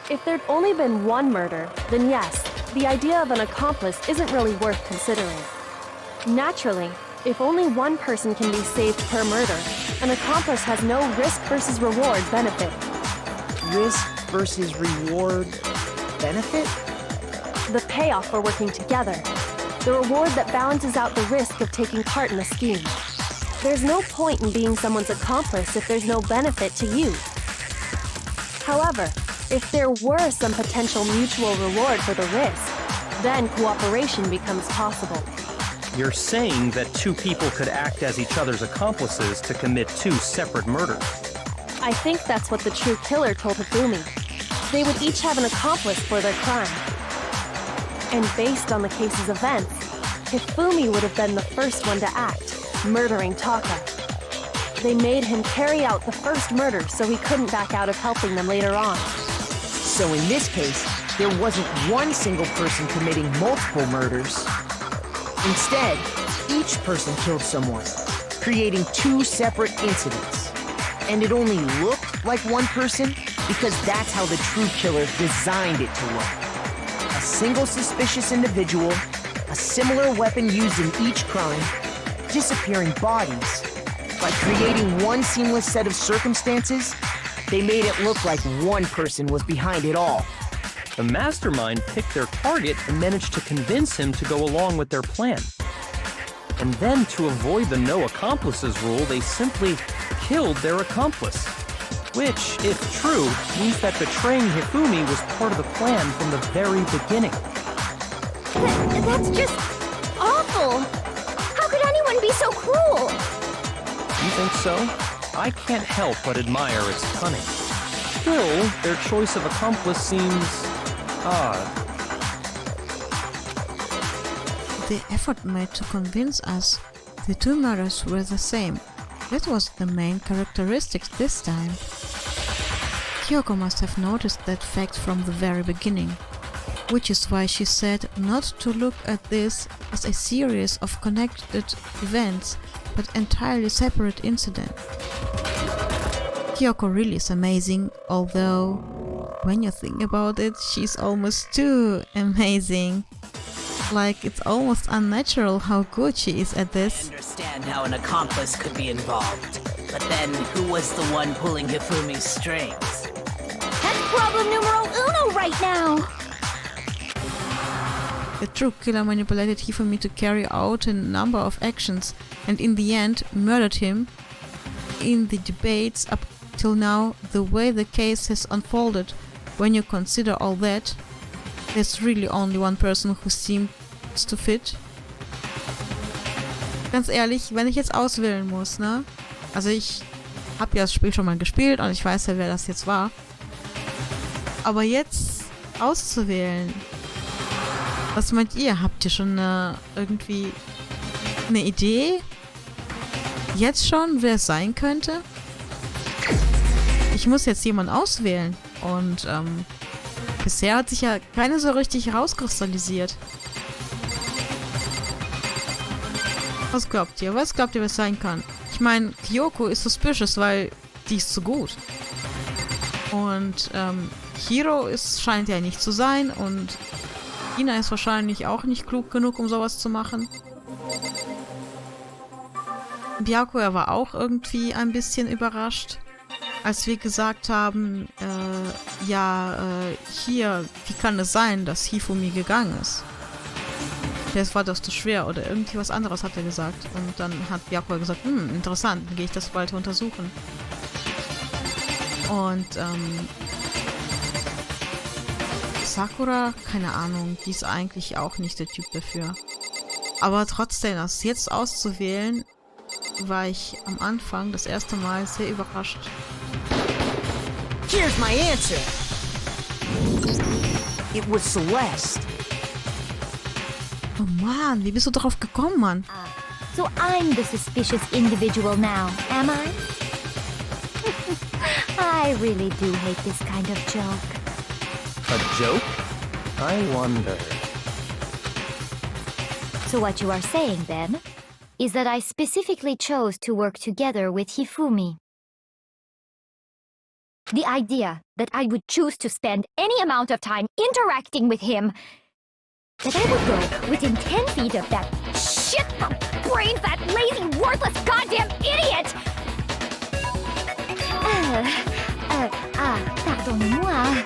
If there'd only been one murder, then yes, the idea of an accomplice isn't really worth considering. Naturally, if only one person can be saved per murder, an accomplice has no risk versus reward benefit. Risk versus reward benefit? The payoff for working together. The reward that balances out the risk of taking part in a scheme. There's no point in being someone's accomplice if there's no benefit to you. However, if there were some potential mutual reward for the risk, then cooperation becomes possible. You're saying that two people could act as each other's accomplices to commit two separate murders. I think that's what the true killer told Hifumi. They would each have an accomplice for their crime. And based on the case's events, Hifumi would have been the first one to act, murdering Taka. They made him carry out the first murder so he couldn't back out of helping them later on. So in this case, there wasn't one single person committing multiple murders. Instead, each person killed someone, creating two separate incidents. And it only looked like one person because that's how the true killer designed it to look. A single suspicious individual, a similar weapon used in each crime, disappearing bodies. By creating one seamless set of circumstances, they made it look like one person was behind it all. The mastermind picked their target and managed to convince him to go along with their plan. And then, to avoid the no accomplices rule, they simply killed their accomplice. Which, if true, means that betraying Hifumi was part of the plan from the very beginning. That's just awful! How could anyone be so cruel? You think so? I can't help but admire its cunning. Still, their choice of accomplice seems odd. The effort made to convince us the two murders were the same. That was the main characteristic this time. Kyoko must have noticed that fact from the very beginning, which is why she said not to look at this as a series of connected events, but entirely separate incidents. Kyoko really is amazing, although when you think about it, she's almost too amazing. Like, it's almost unnatural how good she is at this. I understand how an accomplice could be involved, but then who was the one pulling Hifumi's strings? That's problem numero uno right now! The true killer manipulated Hifumi to carry out a number of actions and in the end murdered him. In the debates up till now, the way the case has unfolded, when you consider all that, there's really only one person who seems to fit. Ganz ehrlich, wenn ich jetzt auswählen muss, ne? Also ich habe ja das Spiel schon mal gespielt und ich weiß ja, wer das jetzt war. Aber jetzt auszuwählen, was meint ihr? Habt ihr schon irgendwie eine Idee? Jetzt schon, wer es sein könnte? Ich muss jetzt jemanden auswählen und bisher hat sich ja keine so richtig herauskristallisiert. Was glaubt ihr? Was glaubt ihr, was sein kann? Ich meine, Kyoko ist suspicious, weil die ist zu gut. Und Hiro scheint ja nicht zu sein und Ina ist wahrscheinlich auch nicht klug genug, um sowas zu machen. Byako, er war auch irgendwie ein bisschen überrascht, als wir gesagt haben, hier, wie kann es sein, dass Hifumi gegangen ist? Das war doch zu schwer oder irgendwie was anderes hat er gesagt. Und dann hat Byako gesagt, interessant, dann gehe ich das weiter untersuchen. Und, Sakura, keine Ahnung, die ist eigentlich auch nicht der Typ dafür. Aber trotzdem, das jetzt auszuwählen, war ich am Anfang das erste Mal sehr überrascht. Here's my answer. It was Celeste. Oh Mann, wie bist du darauf gekommen, Mann? So I'm the suspicious individual now, am I? I really do hate this kind of joke. A joke? I wonder. So what you are saying, then, is that I specifically chose to work together with Hifumi. The idea that I would choose to spend any amount of time interacting with him, that I would go within 10 feet of that shit for brain-fat, lazy, worthless goddamn idiot! Pardonnez-moi.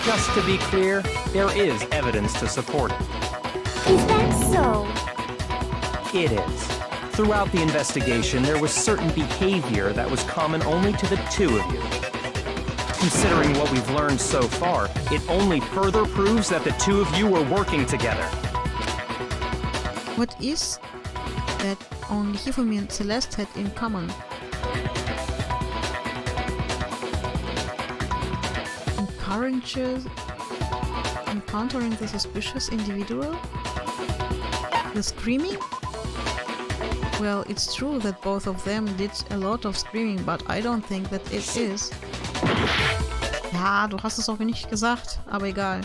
Just to be clear, there is evidence to support it. Is that so? It is. Throughout the investigation, there was certain behavior that was common only to the two of you. Considering what we've learned so far, it only further proves that the two of you were working together. What is that only Hifumi and Celeste had in common? Encountering the suspicious individual? The screaming? Well, it's true that both of them did a lot of screaming, but I don't think that it is. Ja, du hast es auch nicht gesagt, aber egal.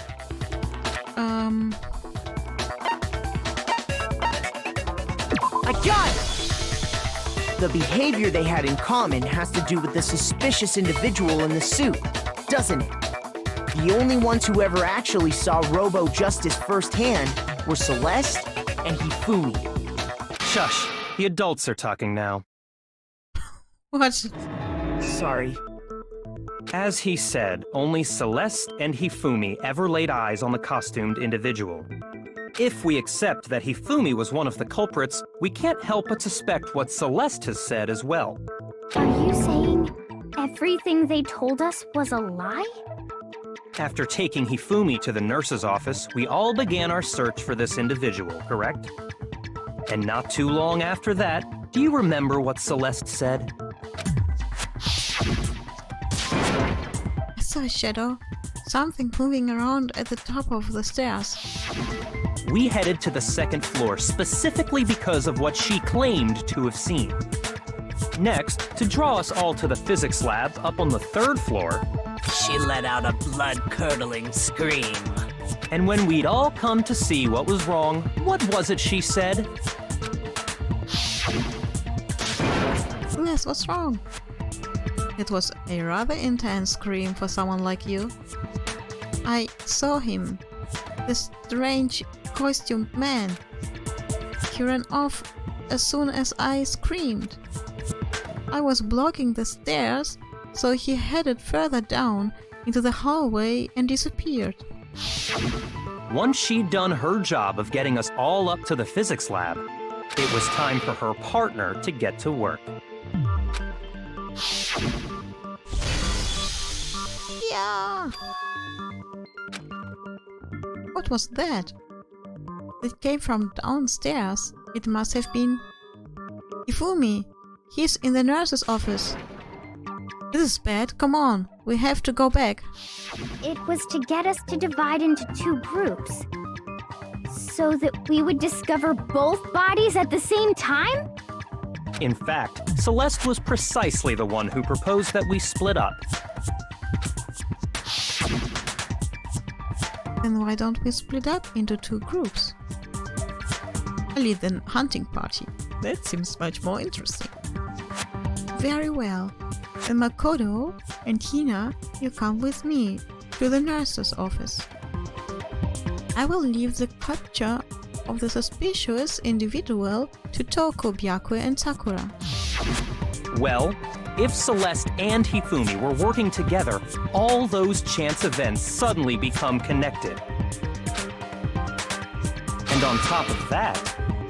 I got it! The behavior they had in common has to do with the suspicious individual in the suit, doesn't it? The only ones who ever actually saw Robo-Justice firsthand were Celeste and Hifumi. Shush, the adults are talking now. What? Sorry. As he said, only Celeste and Hifumi ever laid eyes on the costumed individual. If we accept that Hifumi was one of the culprits, we can't help but suspect what Celeste has said as well. Are you saying everything they told us was a lie? After taking Hifumi to the nurse's office, we all began our search for this individual, correct? And not too long after that, do you remember what Celeste said? I saw a shadow. Something moving around at the top of the stairs. We headed to the second floor specifically because of what she claimed to have seen. Next, to draw us all to the physics lab up on the third floor, She let out a blood-curdling scream. and when we'd all come to see what was wrong, what was it she said? Yes, what's wrong? It was a rather intense scream for someone like you. I saw him. This strange costumed man. He ran off as soon as I screamed. I was blocking the stairs, so he headed further down into the hallway and disappeared. Once she'd done her job of getting us all up to the physics lab, it was time for her partner to get to work. Yeah! What was that? It came from downstairs. It must have been Hifumi. He's in the nurse's office. This is bad. Come on, we have to go back. It was to get us to divide into two groups, so that we would discover both bodies at the same time? In fact, Celeste was precisely the one who proposed that we split up. Then why don't we split up into two groups? I lead the hunting party. That seems much more interesting. Very well. Then Makoto and Hina, you come with me to the nurse's office. I will leave the capture of the suspicious individual to Toko, Byakue, and Sakura. Well, if Celeste and Hifumi were working together, all those chance events suddenly become connected. And on top of that,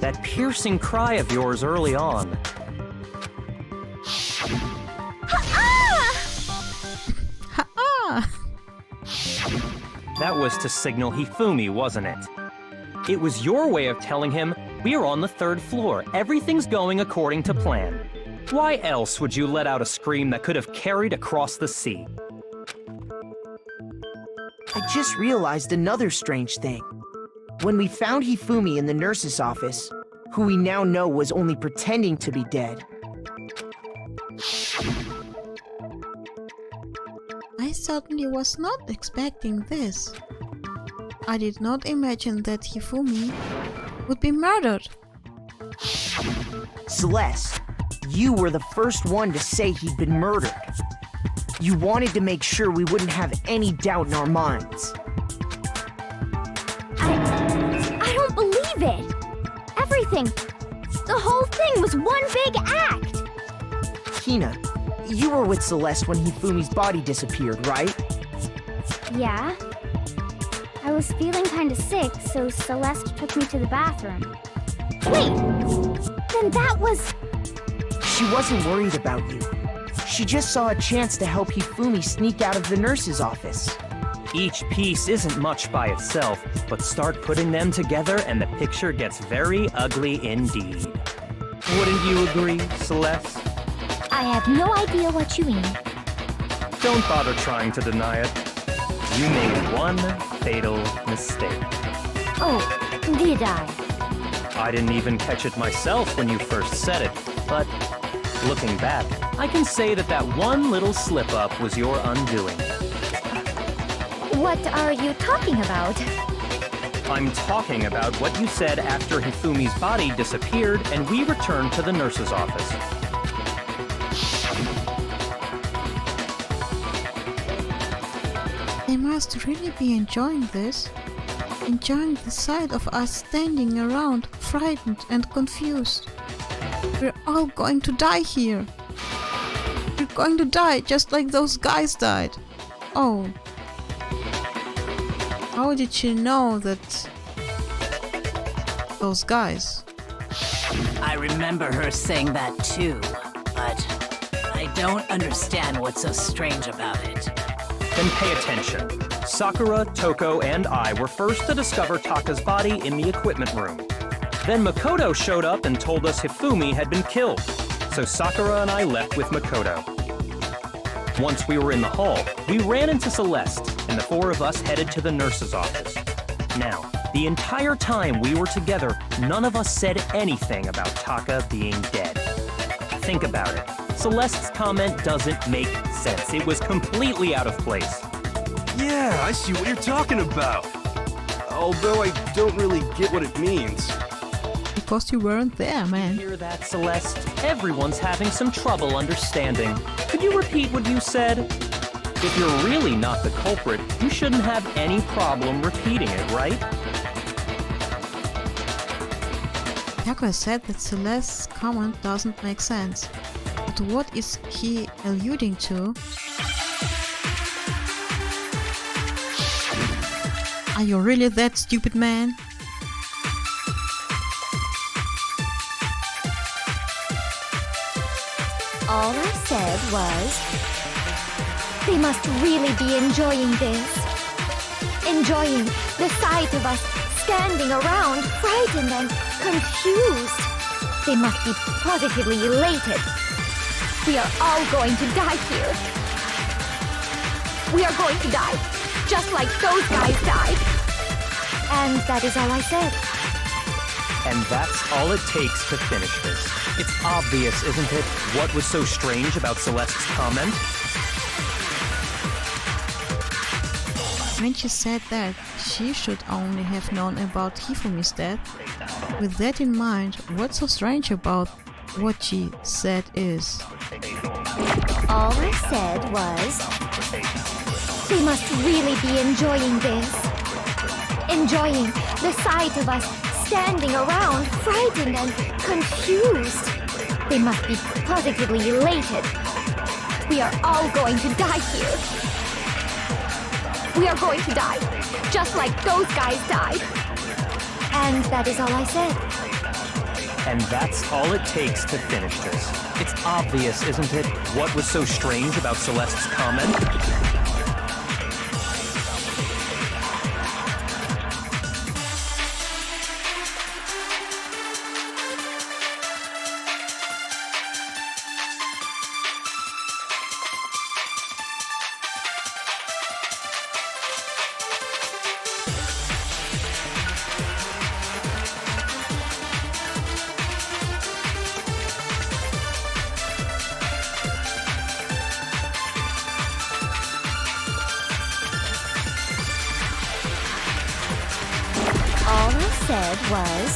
that piercing cry of yours early on. Ha-ah! That was to signal Hifumi, wasn't it? It was your way of telling him, we're on the third floor, everything's going according to plan. Why else would you let out a scream that could have carried across the sea? I just realized another strange thing. When we found Hifumi in the nurse's office, who we now know was only pretending to be dead, I certainly was not expecting this. I did not imagine that Hifumi would be murdered. Celeste, you were the first one to say he'd been murdered. You wanted to make sure we wouldn't have any doubt in our minds. I don't believe it. Everything, the whole thing was one big act. Hina, you were with Celeste when Hifumi's body disappeared, right? Yeah. I was feeling kinda sick, so Celeste took me to the bathroom. Wait! Then that was... She wasn't worried about you. She just saw a chance to help Hifumi sneak out of the nurse's office. Each piece isn't much by itself, but start putting them together and the picture gets very ugly indeed. Wouldn't you agree, Celeste? I have no idea what you mean. Don't bother trying to deny it. You made one fatal mistake. Oh, did I? I didn't even catch it myself when you first said it, but looking back, I can say that one little slip-up was your undoing. What are you talking about? I'm talking about what you said after Hifumi's body disappeared and we returned to the nurse's office. They must really be enjoying this. Enjoying the sight of us standing around, frightened and confused. We're all going to die here. We're going to die just like those guys died. Oh. How did she know that... those guys? I remember her saying that too, but I don't understand what's so strange about it. Then pay attention. Sakura, Toko, and I were first to discover Taka's body in the equipment room. Then Makoto showed up and told us Hifumi had been killed, so Sakura and I left with Makoto. Once we were in the hall, we ran into Celeste, and the four of us headed to the nurse's office. Now, the entire time we were together, none of us said anything about Taka being dead. Think about it. Celeste's comment doesn't make sense. It was completely out of place. Yeah, I see what you're talking about. Although I don't really get what it means. Because you weren't there, man. Hear that, Celeste? Everyone's having some trouble understanding. Could you repeat what you said? If you're really not the culprit, you shouldn't have any problem repeating it, right? Sakura said that Celeste's comment doesn't make sense. But what is he alluding to? Are you really that stupid, man? All I said was... they must really be enjoying this. Enjoying the sight of us standing around, frightened and confused. They must be positively elated. We are all going to die here. We are going to die, just like those guys died. And that is all I said. And that's all it takes to finish this. It's obvious, isn't it, what was so strange about Celeste's comment? When she said that, she should only have known about Hifumi's death. With that in mind, what's so strange about what she said is... All I said was... they must really be enjoying this. Enjoying the sight of us standing around, frightened and confused. They must be positively elated. We are all going to die here. We are going to die, just like those guys died. And that is all I said. And that's all it takes to finish this. It's obvious, isn't it, what was so strange about Celeste's comment? All I said was...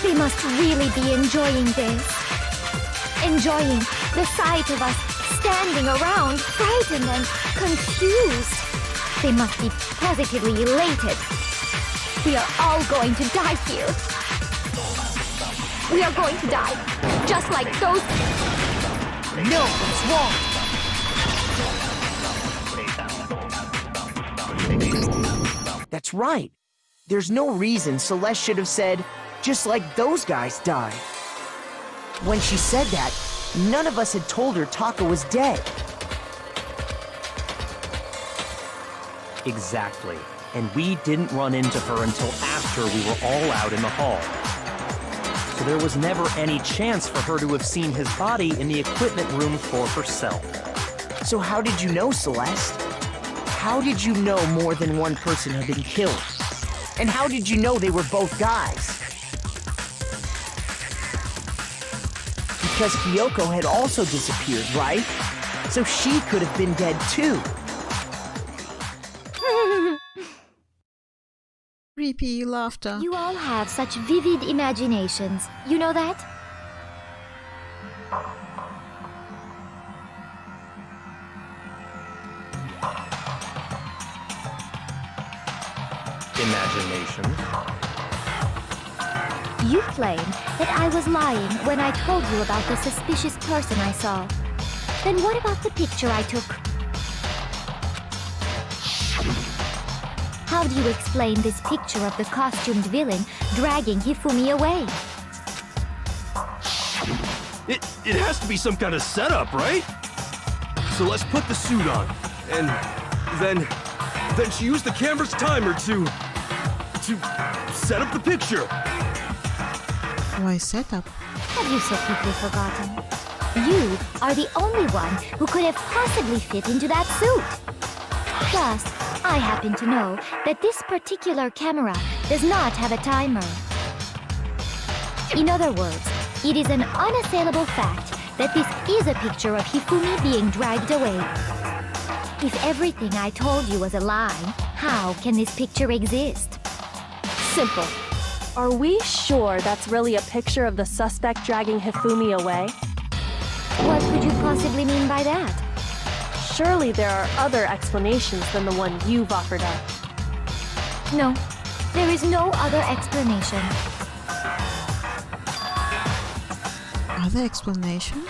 they must really be enjoying this. Enjoying the sight of us standing around, frightened and confused. They must be positively elated. We are all going to die here. We are going to die, just like those... No, what's wrong? That's right. There's no reason Celeste should have said, just like those guys died. When she said that, none of us had told her Taka was dead. Exactly. And we didn't run into her until after we were all out in the hall. So there was never any chance for her to have seen his body in the equipment room for herself. So how did you know, Celeste? How did you know more than one person had been killed? And how did you know they were both guys? Because Kyoko had also disappeared, right? So she could have been dead too. Creepy laughter. You all have such vivid imaginations. You know that? Imagination. You claim that I was lying when I told you about the suspicious person I saw. Then what about the picture I took? How do you explain this picture of the costumed villain dragging Hifumi away? It has to be some kind of setup, right? So let's put the suit on, and then she used the camera's timer to set up the picture. Why setup? Have you so quickly forgotten? You are the only one who could have possibly fit into that suit. Plus, I happen to know that this particular camera does not have a timer. In other words, it is an unassailable fact that this is a picture of Hifumi being dragged away. If everything I told you was a lie, how can this picture exist? Simple. Are we sure that's really a picture of the suspect dragging Hifumi away? What could you possibly mean by that? Surely there are other explanations than the one you've offered up. No, there is no other explanation. Other explanations?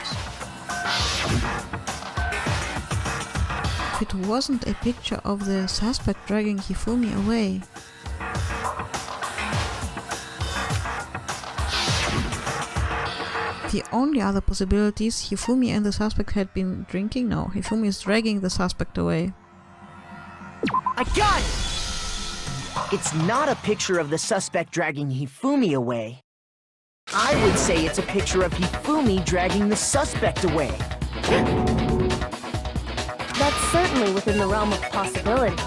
If it wasn't a picture of the suspect dragging Hifumi away, the only other possibilities, Hifumi and the suspect had been drinking? No, Hifumi is dragging the suspect away. I got it! It's not a picture of the suspect dragging Hifumi away. I would say it's a picture of Hifumi dragging the suspect away. That's certainly within the realm of possibility.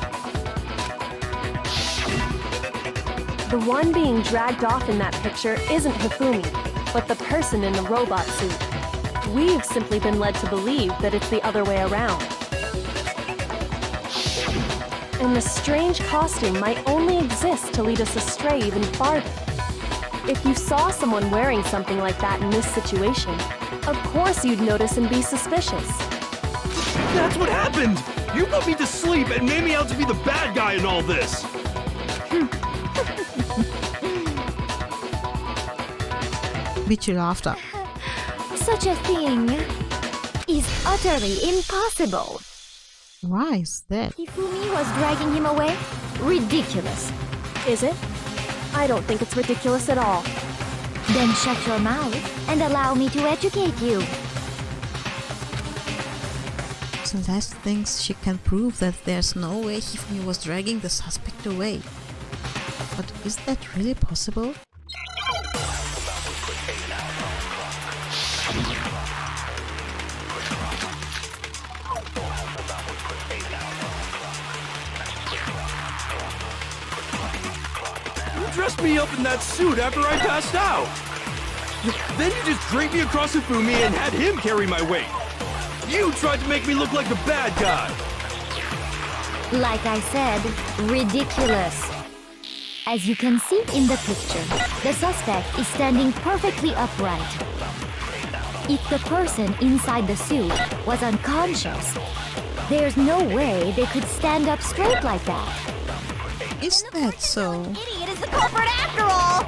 The one being dragged off in that picture isn't Hifumi, but the person in the robot suit. We've simply been led to believe that it's the other way around. And the strange costume might only exist to lead us astray even farther. If you saw someone wearing something like that in this situation, of course you'd notice and be suspicious. That's what happened! You put me to sleep and made me out to be the bad guy in all this! Bitchy laughter. Such a thing is utterly impossible. Why is that? Hifumi was dragging him away? Ridiculous. Is it? I don't think it's ridiculous at all. Then shut your mouth and allow me to educate you. Celeste thinks she can prove that there's no way Hifumi was dragging the suspect away. But is that really possible? You dressed me up in that suit after I passed out! Then you just dragged me across Hifumi and had him carry my weight! You tried to make me look like the bad guy! Like I said, ridiculous. As you can see in the picture, the suspect is standing perfectly upright. If the person inside the suit was unconscious, there's no way they could stand up straight like that. Is that so? Idiot is the culprit after all!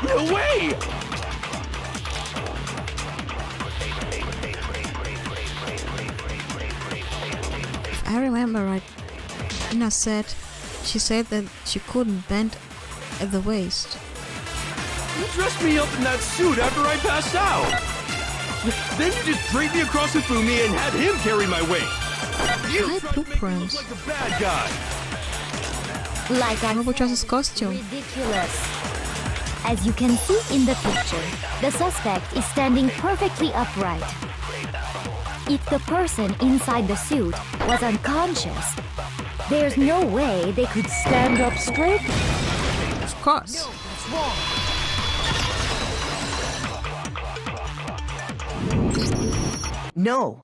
No way! If I remember right, Ina said she said that she couldn't bend at the waist. You dressed me up in that suit after I passed out. Then you just draped me across Hifumi and had him carry my weight. You High tried to make me look blueprints. like the bad guy. Like an Robochas's costume. ridiculous. As you can see in the picture, the suspect is standing perfectly upright. If the person inside the suit was unconscious, there's no way they could stand up straight. Of course. That's wrong. No.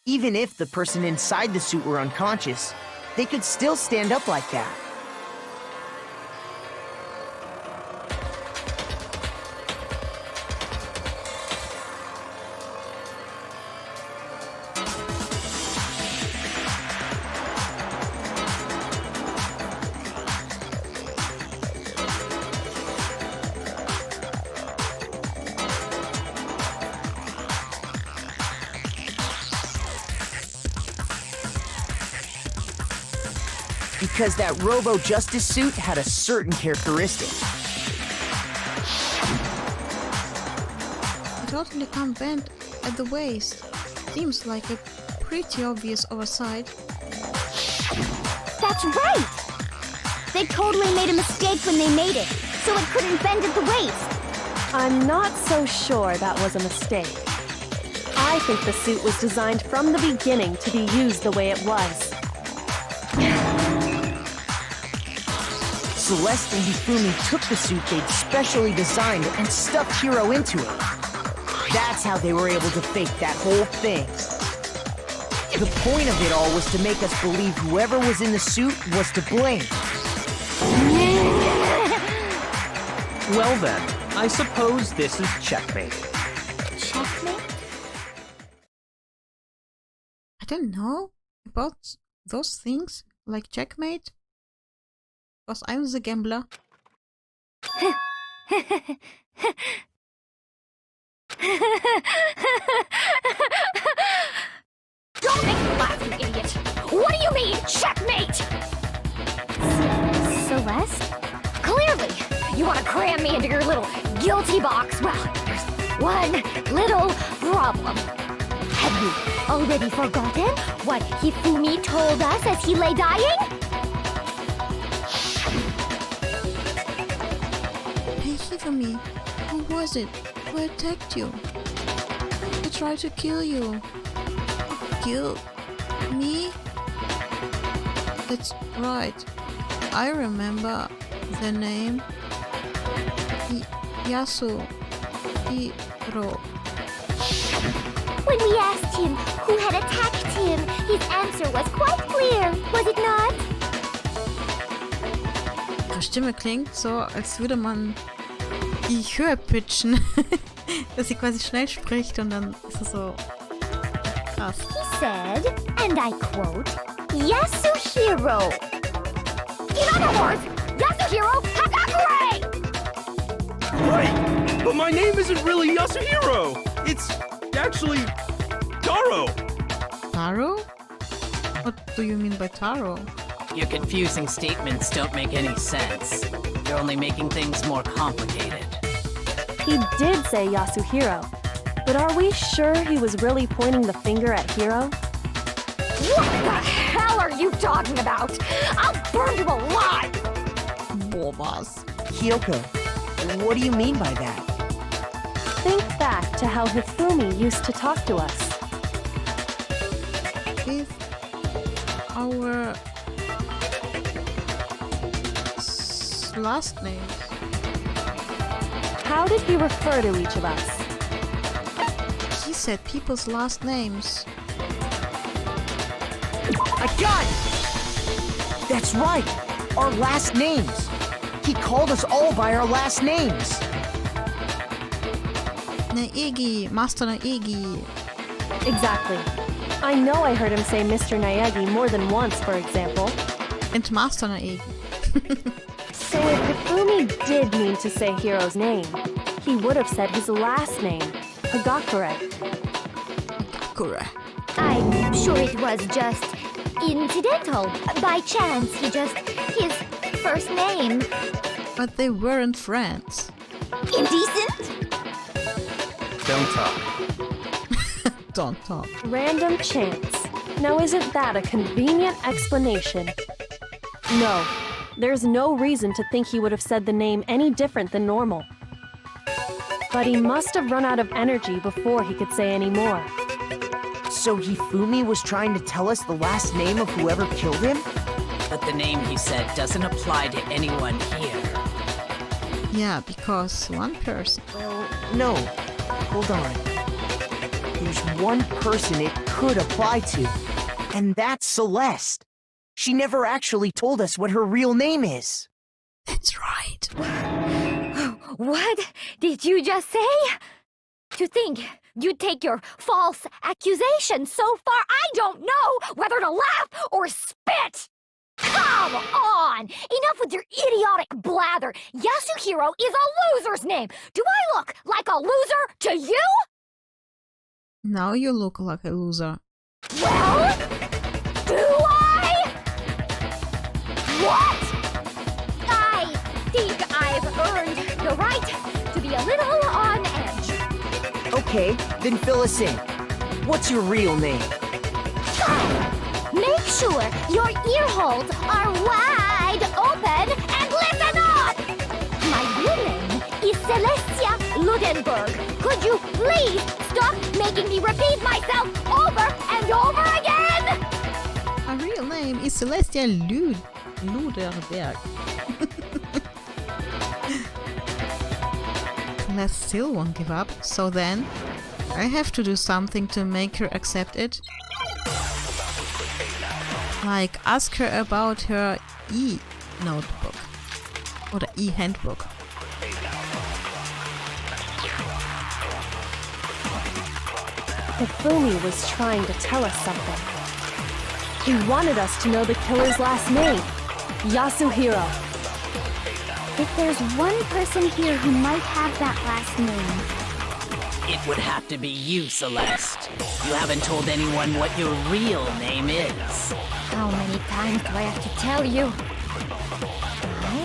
Even if the person inside the suit were unconscious, they could still stand up like that. Because that Robo-Justice suit had a certain characteristic. It totally can't bend at the waist. Seems like a pretty obvious oversight. That's right! They totally made a mistake when they made it, so it couldn't bend at the waist. I'm not so sure that was a mistake. I think the suit was designed from the beginning to be used the way it was. Celeste and Hifumi took the suit they'd specially designed and stuffed Hiro into it. That's how they were able to fake that whole thing. The point of it all was to make us believe whoever was in the suit was to blame. Well then, I suppose this is checkmate. Checkmate? I don't know about those things, like checkmate. Because I'm the gambler. Don't make me laugh, you idiot! What do you mean, checkmate? Celeste? Clearly, you want to cram me into your little guilty box. Well, there's one little problem. Have you already forgotten what Hifumi told us as he lay dying? Hey Hifumi, who was it? Who attacked you? Who tried to kill you? Kill me? That's right. I remember the name. Yasuhiro. When we asked him who had attacked him, his answer was quite clear, was it not? Ihre Stimme klingt so, als würde man die höher pitchen. Dass sie quasi schnell spricht und dann ist es so krass. He said, and I quote, Yasuhiro. In other words, Yasuhiro Hagakure! Right! But my name isn't really Yasuhiro! It's actually Taro! Taro? What do you mean by Taro? Your confusing statements don't make any sense. You're only making things more complicated. He did say Yasuhiro, but are we sure he was really pointing the finger at Hiro? What the hell are you talking about? I'll burn you alive! Bobas. Kyoko, what do you mean by that? Think back to how Hifumi used to talk to us. With our last names. How did he refer to each of us? He said people's last names. I got it! That's right! Our last names! He called us all by our last names! Naegi, Master Naegi. Exactly. I know I heard him say Mr. Naegi more than once, for example. And Master Naegi. So if Hifumi did mean to say Hiro's name, he would have said his last name, Hagakure. Hagakure. I'm sure it was just incidental. By chance, his first name. But they weren't friends. Indecent? Don't talk. Don't talk. Random chance. Now isn't that a convenient explanation? No, there's no reason to think he would have said the name any different than normal. But he must have run out of energy before he could say any more. So Hifumi was trying to tell us the last name of whoever killed him? But the name he said doesn't apply to anyone here. Yeah, because one person. Well, no. Hold on. There's one person it could apply to, and that's Celeste. She never actually told us what her real name is. That's right. What did you just say? To think you'd take your false accusation so far, I don't know whether to laugh or spit! Come on! Enough with your idiotic blather! Yasuhiro is a loser's name! Do I look like a loser to you? Now you look like a loser. Well, do I? What? I think I've earned the right to be a little on edge. Okay, then fill us in. What's your real name? Make sure your ear holes are wide open and listen up! My real name is Celestia Ludenberg. Could you please stop making me repeat myself over and over again? Her real name is Celestia Luderberg. Celeste still won't give up, so then I have to do something to make her accept it. Like ask her about her e-notebook or the e-handbook. Hifumi was trying to tell us something. He wanted us to know the killer's last name, Yasuhiro. If there's one person here who might have that last name, It would have to be you, Celeste. You haven't told anyone what your real name is. how many times do I have to tell you? My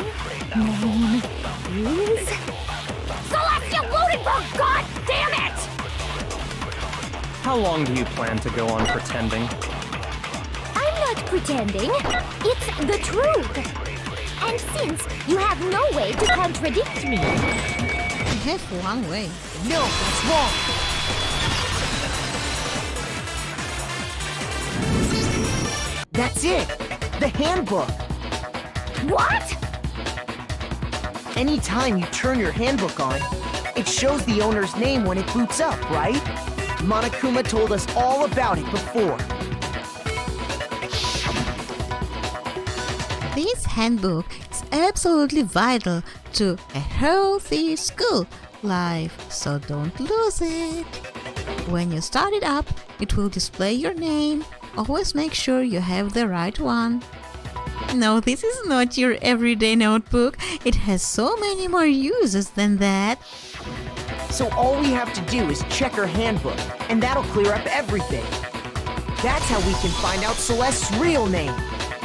name is Celestia Ludenberg! God damn it! How long do you plan to go on pretending? I'm not pretending. It's the truth. And since you have no way to contradict me, I have one way. No, that's wrong. That's it. The handbook. what? Anytime you turn your handbook on, it shows the owner's name when it boots up, right? Monokuma told us all about it before. This handbook is absolutely vital to a healthy school life, so don't lose it. When you start it up, it will display your name. Always make sure you have the right one. No, this is not your everyday notebook. It has so many more uses than that. So all we have to do is check her handbook, and that'll clear up everything. That's how we can find out Celeste's real name.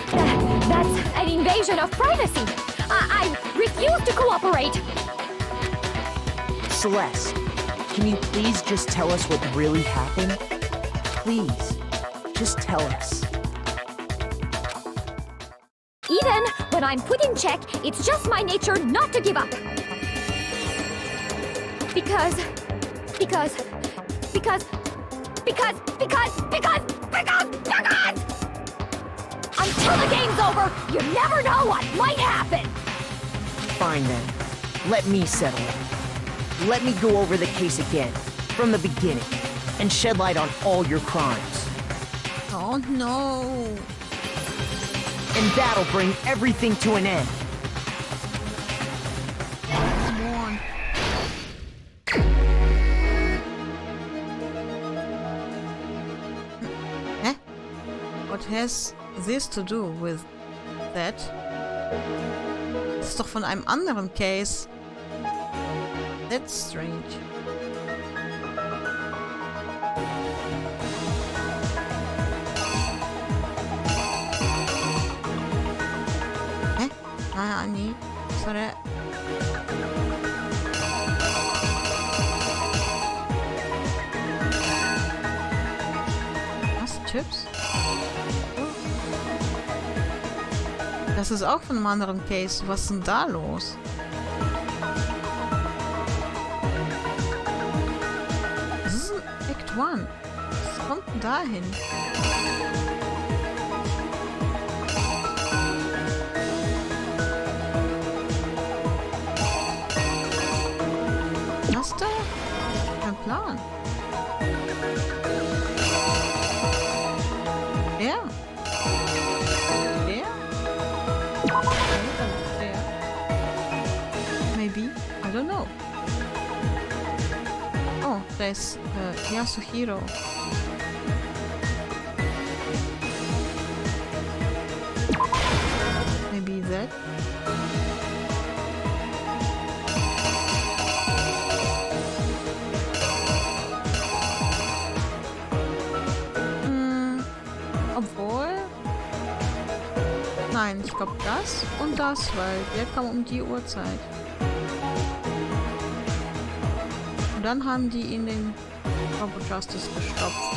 That's an invasion of privacy. I refuse to cooperate. Celeste, can you please just tell us what really happened? Please, just tell us. Even when I'm put in check, it's just my nature not to give up. Because until the game's over, you never know what might happen. Fine then. Let me settle it. Let me go over the case again, from the beginning, and shed light on all your crimes. Oh no! And that'll bring everything to an end. Come on. What has this to do with that? Das ist doch von einem anderen Case. That's strange. Hä? Ah, nee. Sorry. Was? Chips? Das ist auch von einem anderen Case. Was ist denn da los? Das ist ein Act 1. Was kommt denn da hin? Was da? Kein Plan. Ja. Maybe, I don't know. Oh, there's Yasuhiro. Maybe that. Obwohl. Nein, ich glaube das und das, weil der kam um die Uhrzeit. Und dann haben die ihn den Robo Justice gestopft.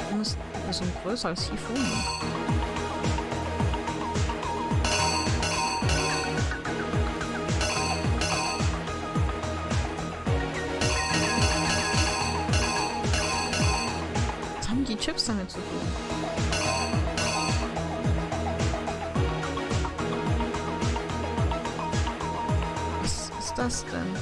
Die müssen so ein größeres Siphon. Was haben die Chips damit zu tun? Was ist das denn?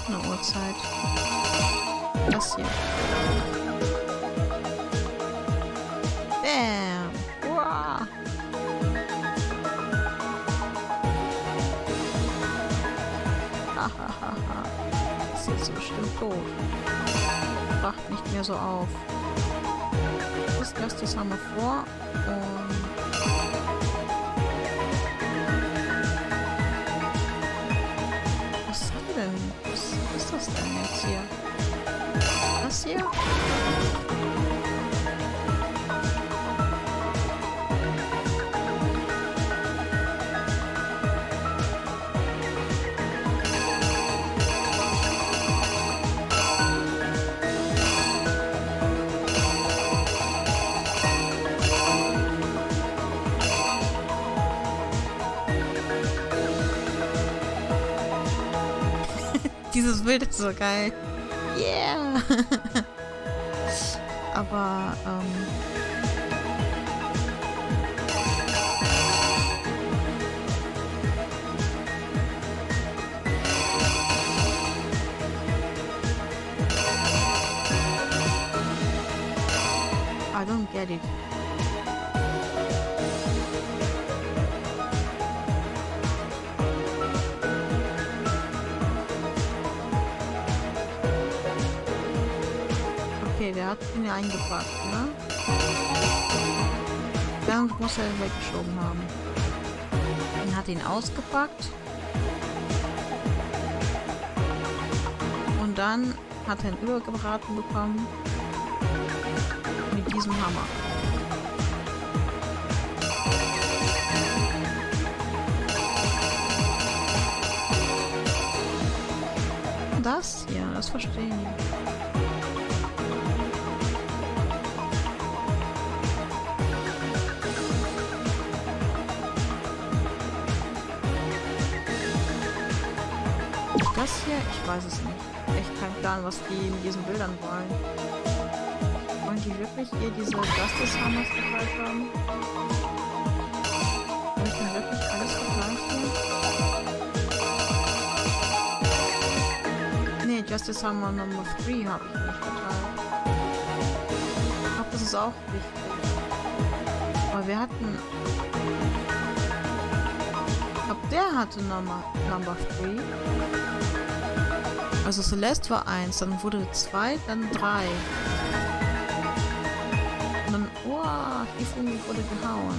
Eine Uhrzeit. Das hier. Bam! Wow. Hahaha. Das ist jetzt bestimmt doof. Wacht nicht mehr so auf. Das haben wir vor und was ist das denn jetzt hier? Das hier? Dieses Bild ist so geil. Yeah! Aber, I don't get it. Okay, der hat ihn ja eingepackt, ne? Dann muss er ihn weggeschoben haben. Dann hat ihn ausgepackt. Und dann hat er ihn übergebraten bekommen. Mit diesem Hammer. Das hier, das verstehe ich nicht. Das hier? Ich weiß es nicht. Echt kein Plan, was die in diesen Bildern wollen. Wollen die wirklich hier diese Justice Hammers verteilt haben? Soll ich denn wirklich alles vergleichen? Nee, Justice Hammer Nummer 3 habe ich nicht verteilt. Ich glaube, das ist auch wichtig. wir hatten... Ich glaube, der hatte Number 3. Also Celeste war 1, dann wurde 2, dann 3. Und dann, wow, Hifumi wurde gehauen.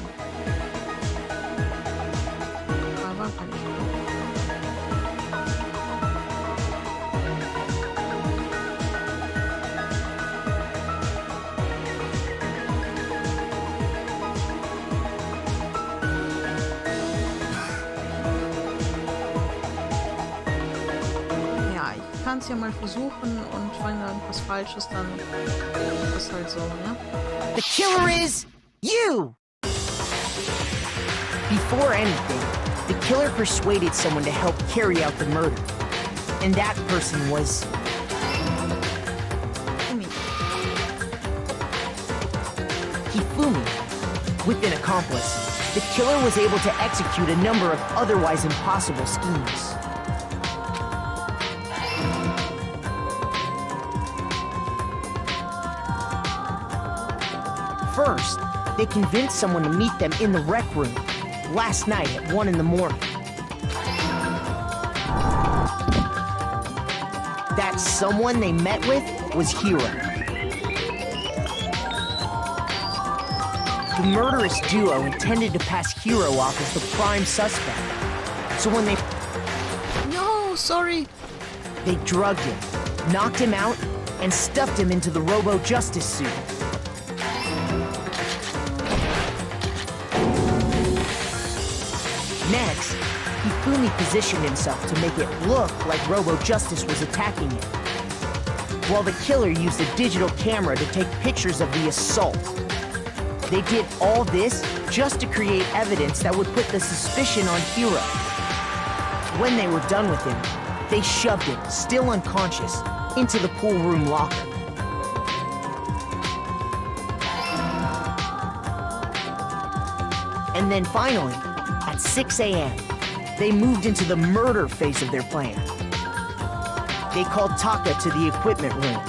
Aber war gar nicht. Ich kann es ja mal versuchen und wenn dann was falsch ist, dann ist es halt so, ne? The killer is you! Before anything, the killer persuaded someone to help carry out the murder. And that person was... Hifumi. With an accomplice, the killer was able to execute a number of otherwise impossible schemes. First, they convinced someone to meet them in the rec room last night at 1 in the morning. That someone they met with was Hiro. The murderous duo intended to pass Hiro off as the prime suspect. So when they... No, sorry. They drugged him, knocked him out, and stuffed him into the Robo-Justice suit. Next, Hifumi positioned himself to make it look like Robo-Justice was attacking him, while the killer used a digital camera to take pictures of the assault. They did all this just to create evidence that would put the suspicion on Hiro. When they were done with him, they shoved him, still unconscious, into the pool room locker. And then finally, at 6 a.m., they moved into the murder phase of their plan. They called Taka to the equipment room.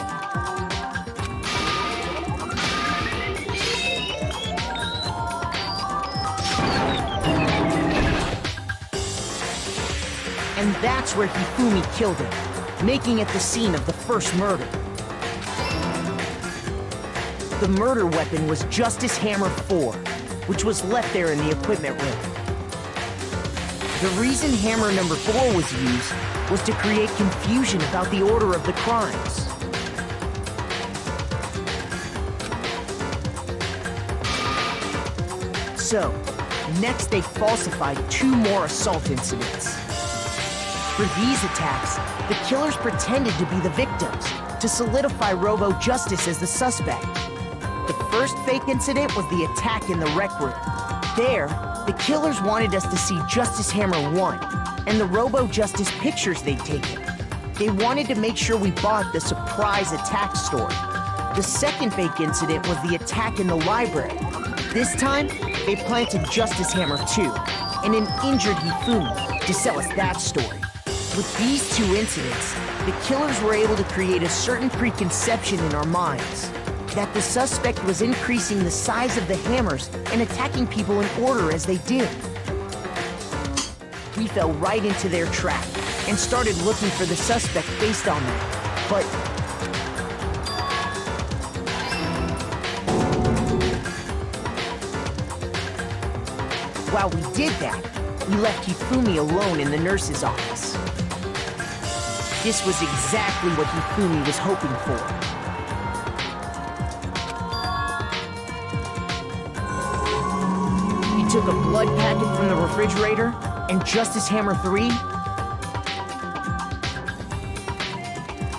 And that's where Hifumi killed him, making it the scene of the first murder. The murder weapon was Justice Hammer 4, which was left there in the equipment room. The reason hammer number 4 was used was to create confusion about the order of the crimes. So, next they falsified 2 more assault incidents. For these attacks, the killers pretended to be the victims, to solidify Robo-Justice as the suspect. The first fake incident was the attack in the rec room. There, the killers wanted us to see Justice Hammer 1 and the Robo-Justice pictures they'd taken. They wanted to make sure we bought the surprise attack story. The second fake incident was the attack in the library. This time, they planted Justice Hammer 2 and an injured Hifumi to sell us that story. With these 2 incidents, the killers were able to create a certain preconception in our minds that the suspect was increasing the size of the hammers and attacking people in order as they did. We fell right into their trap and started looking for the suspect based on that. But while we did that, we left Hifumi alone in the nurse's office. This was exactly what Hifumi was hoping for. He took a blood packet from the refrigerator and Justice Hammer 3.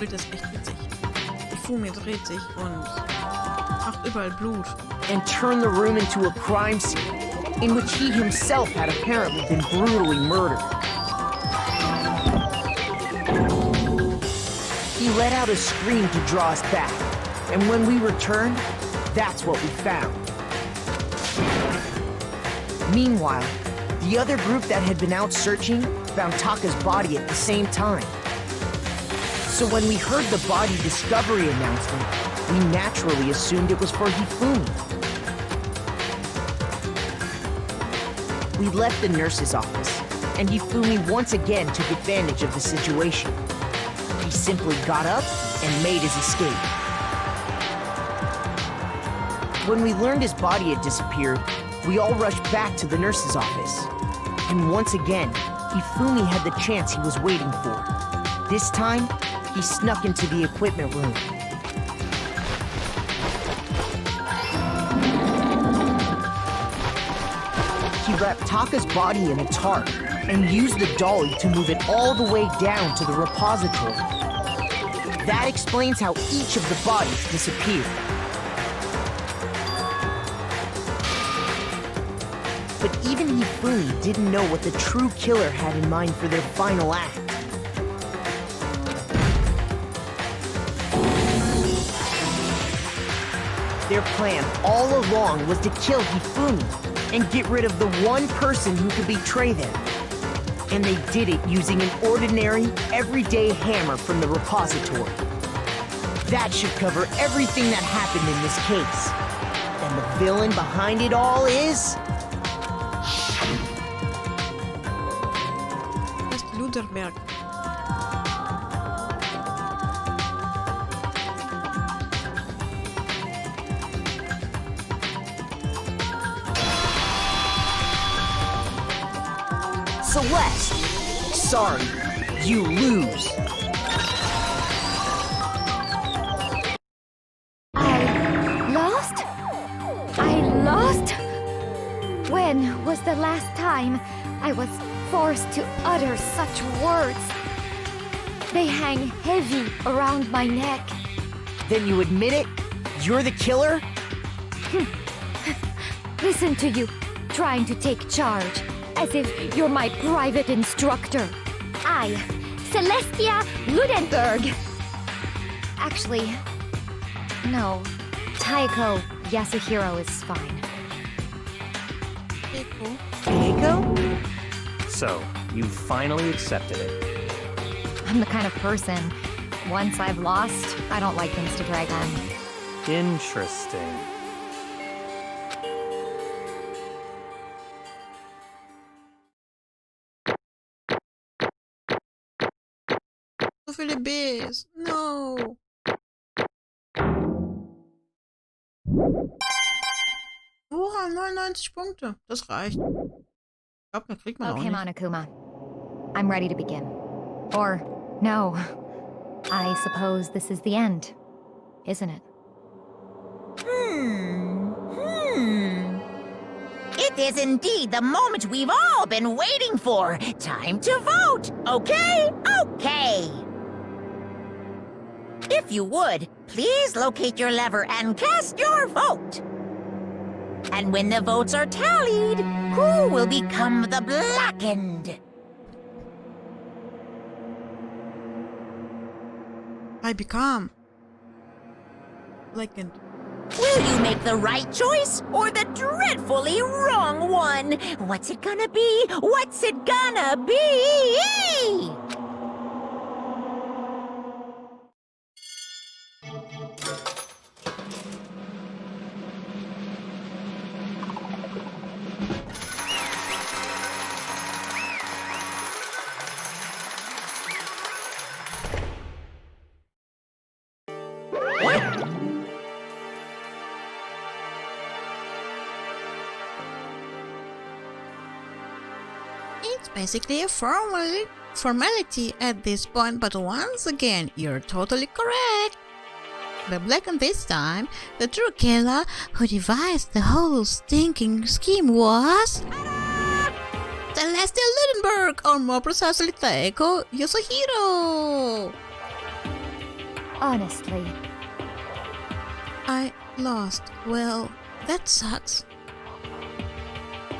Das ist echt witzig. Hifumi dreht sich und macht überall Blut. And turned the room into a crime scene in which he himself had apparently been brutally murdered. He let out a scream to draw us back, and when we returned, that's what we found. Meanwhile, the other group that had been out searching found Taka's body at the same time. So when we heard the body discovery announcement, we naturally assumed it was for Hifumi. we left the nurse's office, and Hifumi once again took advantage of the situation. He simply got up and made his escape. When we learned his body had disappeared, we all rushed back to the nurse's office. And once again, Hifumi had the chance he was waiting for. This time, he snuck into the equipment room. He wrapped Taka's body in a tarp and used the dolly to move it all the way down to the repository. That explains how each of the bodies disappeared. But even Hifumi didn't know what the true killer had in mind for their final act. Their plan all along was to kill Hifumi and get rid of the one person who could betray them. And they did it using an ordinary, everyday hammer from the repository. That should cover everything that happened in this case. And the villain behind it all is... Luderberg. Celeste! Sorry, you lose. I lost? When was the last time I was forced to utter such words? They hang heavy around my neck. Then you admit it? You're the killer? Listen to you, trying to take charge, as if you're my private instructor. I, Celestia Ludenberg. Actually, no. Taiko Yasuhiro is fine. Taiko? So, you finally accepted it. I'm the kind of person, once I've lost, I don't like things to drag on. Interesting. So viele Bs. No. Oha, 99 Punkte. Das reicht. Ich glaube, mehr kriegt man auch Okay, nicht. Monokuma. I'm ready to begin. Or, no. I suppose this is the end, isn't it? It is indeed the moment we've all been waiting for. Time to vote, okay? Okay. If you would, please locate your lever and cast your vote. And when the votes are tallied, who will become the blackened? I become blackened. Will you make the right choice or the dreadfully wrong one? What's it gonna be? What's it gonna be? It's basically a formality at this point, but once again, you're totally correct. The blackened this time, the true killer who devised the whole stinking scheme was... Celestia Ludenberg, or more precisely Taiko Yasuhiro! Honestly. I lost. Well, that sucks.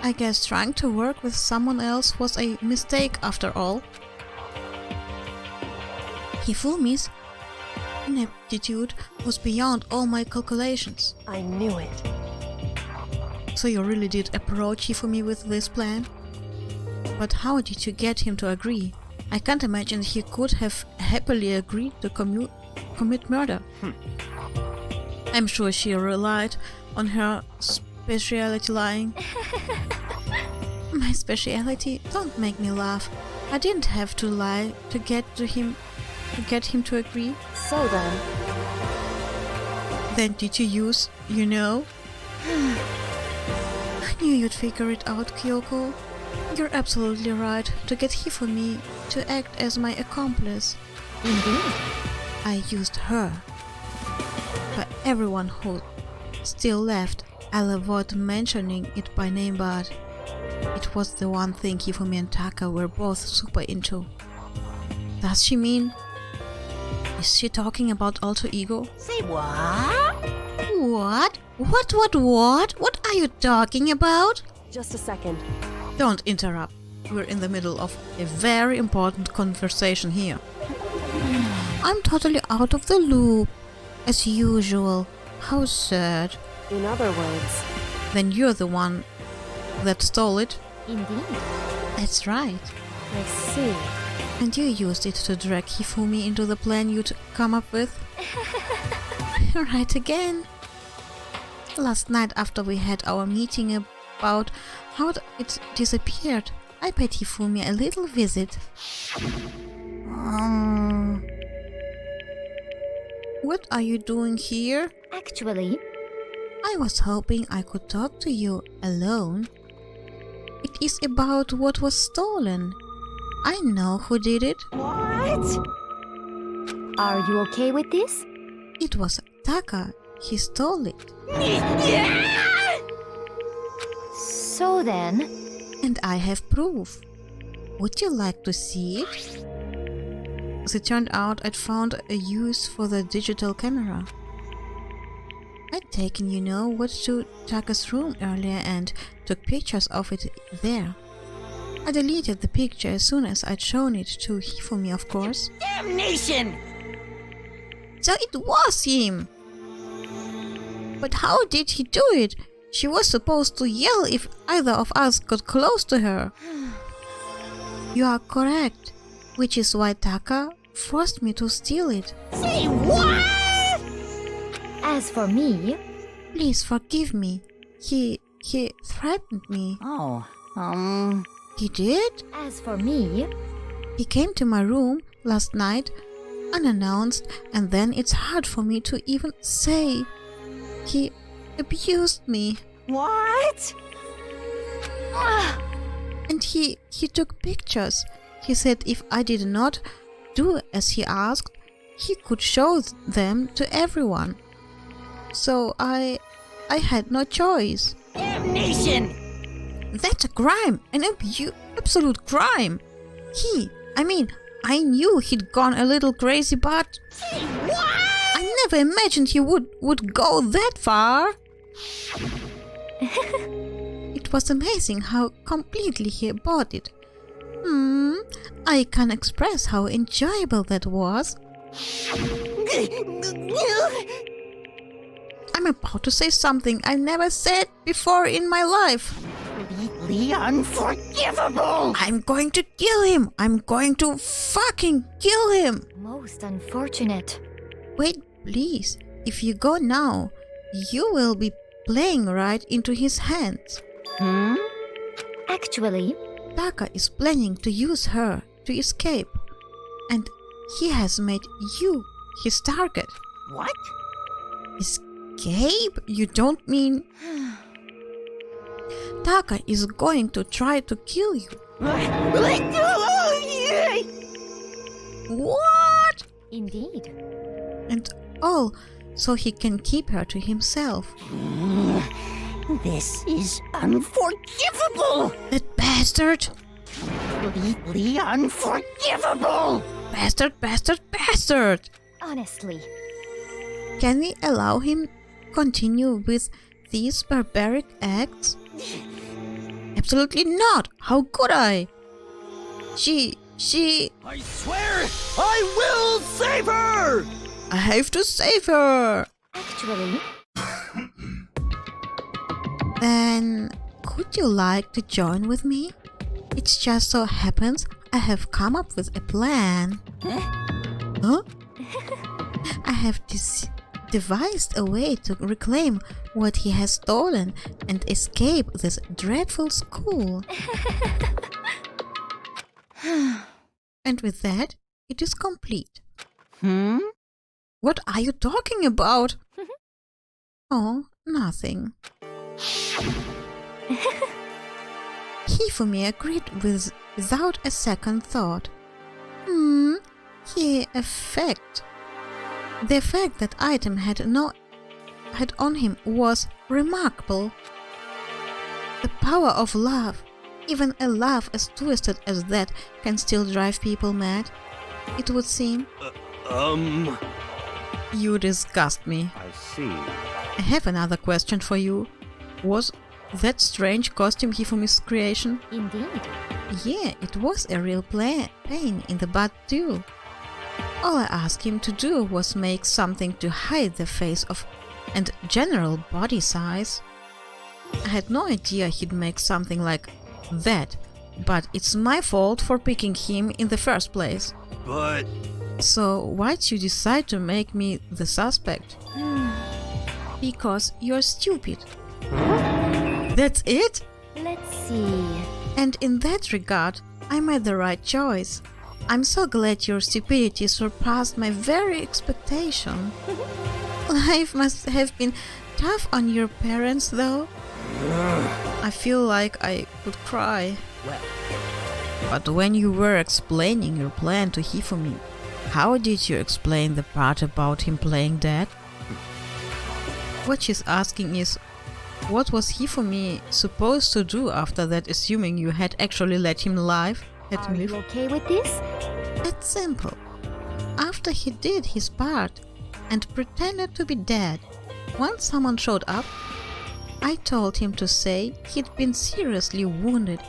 I guess trying to work with someone else was a mistake after all. Hifumi's ineptitude was beyond all my calculations. I knew it. So you really did approach Hifumi with this plan? But how did you get him to agree? I can't imagine he could have happily agreed to commit murder. I'm sure she relied on her specialty lying. My my speciality. Don't make me laugh. I didn't have to lie to get him to agree. So then, Then did you use, you know? I knew you'd figure it out, Kyoko. You're absolutely right to get Hifumi to act as my accomplice. Indeed. I used her. For everyone who still left, I'll avoid mentioning it by name, but it was the one thing Hifumi and Taka were both super into. Does she mean? Is she talking about alter ego? Say what? What? What are you talking about? just a second. Don't interrupt. We're in the middle of a very important conversation here. I'm totally out of the loop. As usual. How sad. In other words, Then you're the one that stole it. Indeed. That's right. I see. And you used it to drag Hifumi into the plan you'd come up with? Right again. Last night after we had our meeting about how it disappeared, I paid Hifumi a little visit. What are you doing here? Actually, I was hoping I could talk to you alone. It is about what was stolen. I know who did it. What? are you okay with this? It was Taka. He stole it. So then, And I have proof. Would you like to see it? As it turned out, I'd found a use for the digital camera. I'd taken, what to Taka's room earlier and took pictures of it there. I deleted the picture as soon as I'd shown it to Hifumi, of course. Damnation! So it was him! But how did he do it? She was supposed to yell if either of us got close to her. You are correct, which is why Taka forced me to steal it. Say what? as for me, Please forgive me. He threatened me. Oh, He did? as for me, He came to my room last night, unannounced, and then it's hard for me to even say. He abused me. what? And he took pictures. He said if I did not do as he asked, he could show them to everyone. So I had no choice. Damnation! That's a crime, an absolute crime. I knew he'd gone a little crazy, but Say what? I never imagined he would go that far. It was amazing how completely he bought it. I can't express how enjoyable that was. I'm about to say something I never said before in my life. Completely unforgivable! I'm going to kill him. I'm going to fucking kill him. most unfortunate. Wait, please. If you go now, you will be playing right into his hands. Actually, Taka is planning to use her to escape. And he has made you his target. What? Escape? You don't mean... Taka is going to try to kill you. What? indeed. And all so he can keep her to himself. This is unforgivable! That bastard! Completely unforgivable! Bastard! Honestly, Can we allow him continue with these barbaric acts? Absolutely not! How could I? She... I swear, I will save her! I have to save her! actually, Then, could you like to join with me? It just so happens I have come up with a plan. Huh? I have devised a way to reclaim what he has stolen and escape this dreadful school. And with that, it is complete. What are you talking about? Oh, nothing. Hifumi agreed without a second thought. The effect that item had on him was remarkable. The power of love, even a love as twisted as that, can still drive people mad, it would seem. You disgust me. I see. I have another question for you. Was that strange costume Hifumi's creation? Indeed. Yeah, it was a real pain in the butt too. All I asked him to do was make something to hide the face of and general body size. I had no idea he'd make something like that, but it's my fault for picking him in the first place. But... So why'd you decide to make me the suspect? Because you're stupid. That's it? Let's see. And in that regard, I made the right choice. I'm so glad your stupidity surpassed my very expectation. Life must have been tough on your parents, though. I feel like I could cry. But when you were explaining your plan to Hifumi, how did you explain the part about him playing dead? What she's asking is, what was Hifumi supposed to do after that, assuming you had actually let him live? Are you okay with this? It's simple. After he did his part and pretended to be dead, once someone showed up, I told him to say he'd been seriously wounded.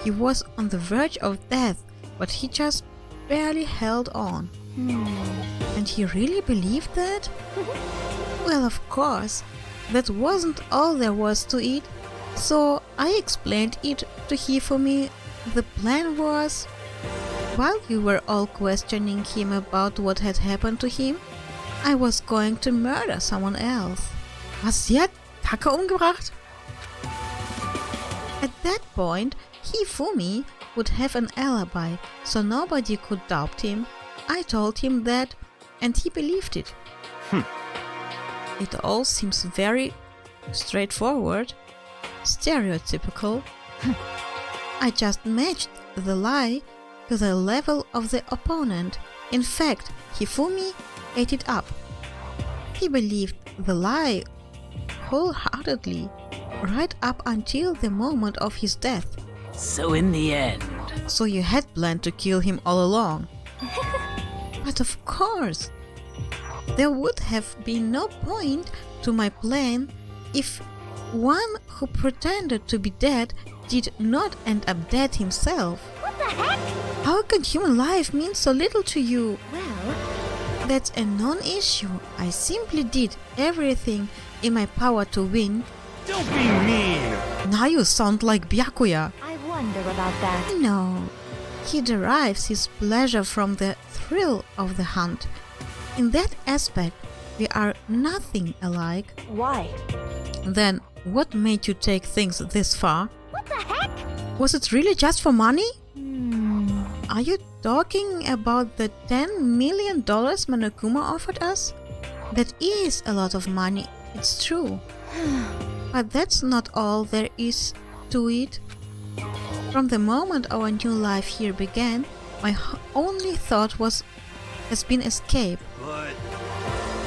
He was on the verge of death, but he just barely held on. And he really believed that? Well, of course, that wasn't all there was to it, so I explained it to Hifumi. The plan was, while you were all questioning him about what had happened to him, I was going to murder someone else. Was, sie hat Kacke umgebracht? At that point, Hifumi would have an alibi, so nobody could doubt him. I told him that, and he believed it. It all seems very straightforward, stereotypical. I just matched the lie to the level of the opponent. In fact, Hifumi ate it up. He believed the lie wholeheartedly, right up until the moment of his death. So in the end... So you had planned to kill him all along. But of course, there would have been no point to my plan if one who pretended to be dead did not end up dead himself. What the heck? How can human life mean so little to you? Well... That's a non-issue. I simply did everything in my power to win. Don't be mean! Now you sound like Byakuya. I wonder about that. No. He derives his pleasure from the thrill of the hunt. In that aspect, we are nothing alike. Why? Then, what made you take things this far? What the heck? Was it really just for money? Are you talking about the $10 million Monokuma offered us? That is a lot of money, it's true. But that's not all there is to it. From the moment our new life here began, my only thought has been escape. But...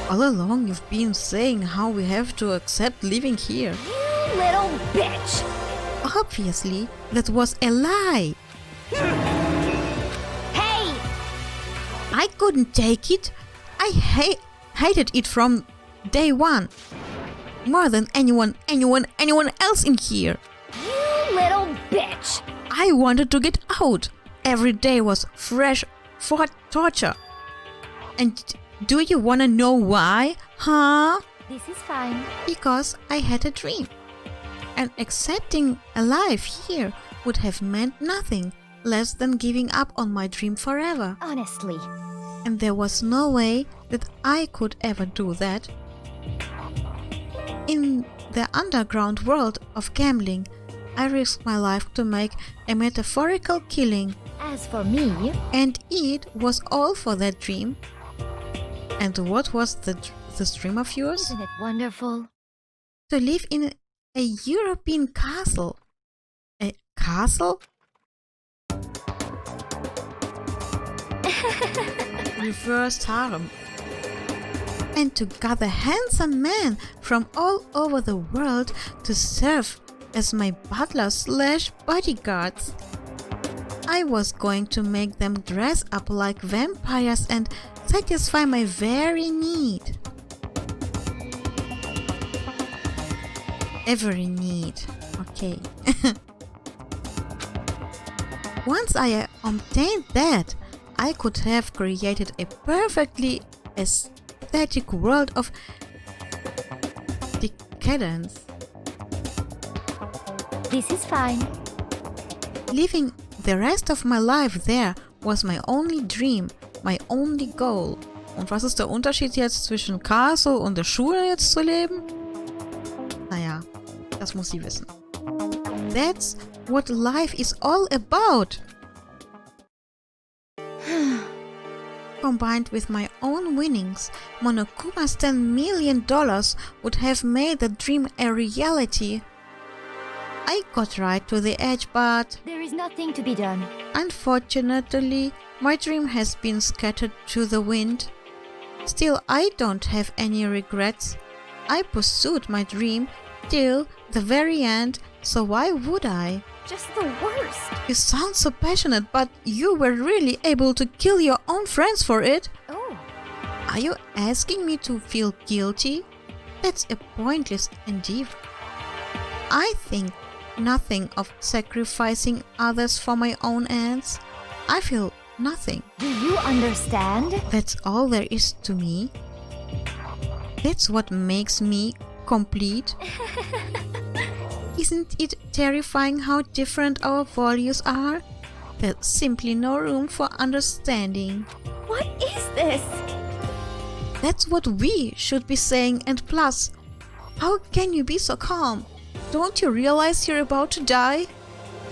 All along you've been saying how we have to accept living here. You little bitch! Obviously, that was a lie. Hey! I couldn't take it. I hated it from day one. More than anyone else in here. You little bitch! I wanted to get out. Every day was fresh for torture. And do you wanna know why? Huh? This is fine. Because I had a dream. And accepting a life here would have meant nothing less than giving up on my dream forever. Honestly. And there was no way that I could ever do that. In the underground world of gambling. I risked my life to make a metaphorical killing. As for me, And it was all for that dream. And what was this dream of yours? isn't it wonderful? To live in a European castle. A castle? Reversed harem. And to gather handsome men from all over the world to serve as my butler/bodyguards. I was going to make them dress up like vampires and satisfy my very need. Every need. Okay. Once I obtained that, I could have created a perfectly aesthetic world of decadence. This is fine. Living the rest of my life there was my only dream, my only goal. Und was ist der Unterschied jetzt zwischen Castle und der Schule jetzt zu leben? Naja, das muss sie wissen. That's what life is all about. Combined with my own winnings, Monokuma's $10 million would have made the dream a reality. I got right to the edge, but There is nothing to be done. unfortunately, my dream has been scattered to the wind. Still, I don't have any regrets. I pursued my dream till the very end, so why would I? Just the worst. You sound so passionate, but you were really able to kill your own friends for it? Oh, Are you asking me to feel guilty? That's a pointless endeavor. I think nothing of sacrificing others for my own ends. I feel nothing. do you understand? That's all there is to me. That's what makes me complete. Isn't it terrifying how different our values are? There's simply no room for understanding. What is this? That's what we should be saying, and plus, how can you be so calm? Don't you realize you're about to die?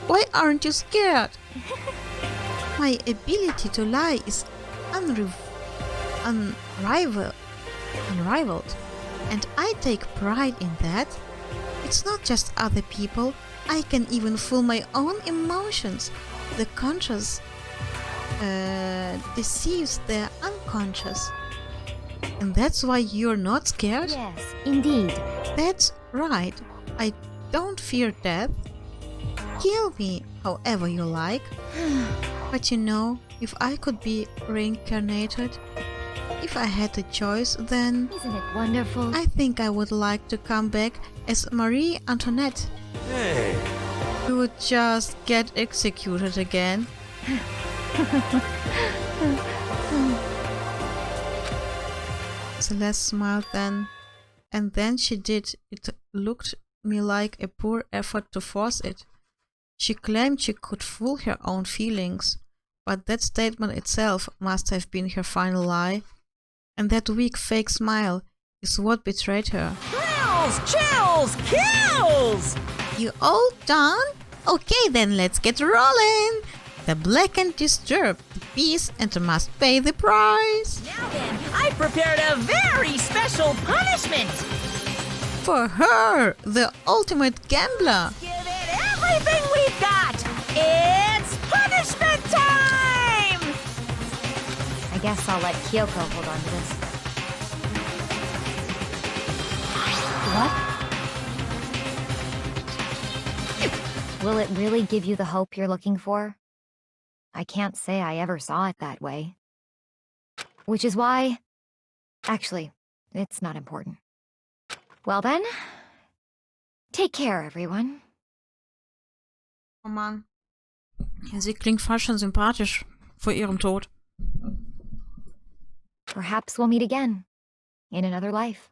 Why aren't you scared? My ability to lie is unrivaled, and I take pride in that. It's not just other people, I can even fool my own emotions. The conscious deceives the unconscious. And that's why you're not scared? Yes, indeed. That's right. I don't fear death. Kill me however you like. But you know, if I could be reincarnated, if I had a choice, then Isn't it wonderful? I think I would like to come back as Marie Antoinette. Hey, You would just get executed again. Celeste smiled then, and then she did. It looked me like a poor effort to force it. She claimed she could fool her own feelings, but that statement itself must have been her final lie. And that weak fake smile is what betrayed her. Thrills, chills, kills! You all done? Okay then, let's get rolling! The black and disturbed the peace and must pay the price. Now then, I've prepared a very special punishment! For her, the ultimate gambler. Give it everything we've got! It's punishment time! I guess I'll let Kyoko hold on to this. What? Will it really give you the hope you're looking for? I can't say I ever saw it that way. Which is why... Actually, it's not important. Well then, take care, everyone. Oh Mann. Ja, sie klingt fast schon sympathisch vor ihrem Tod. Perhaps we'll meet again, in another life.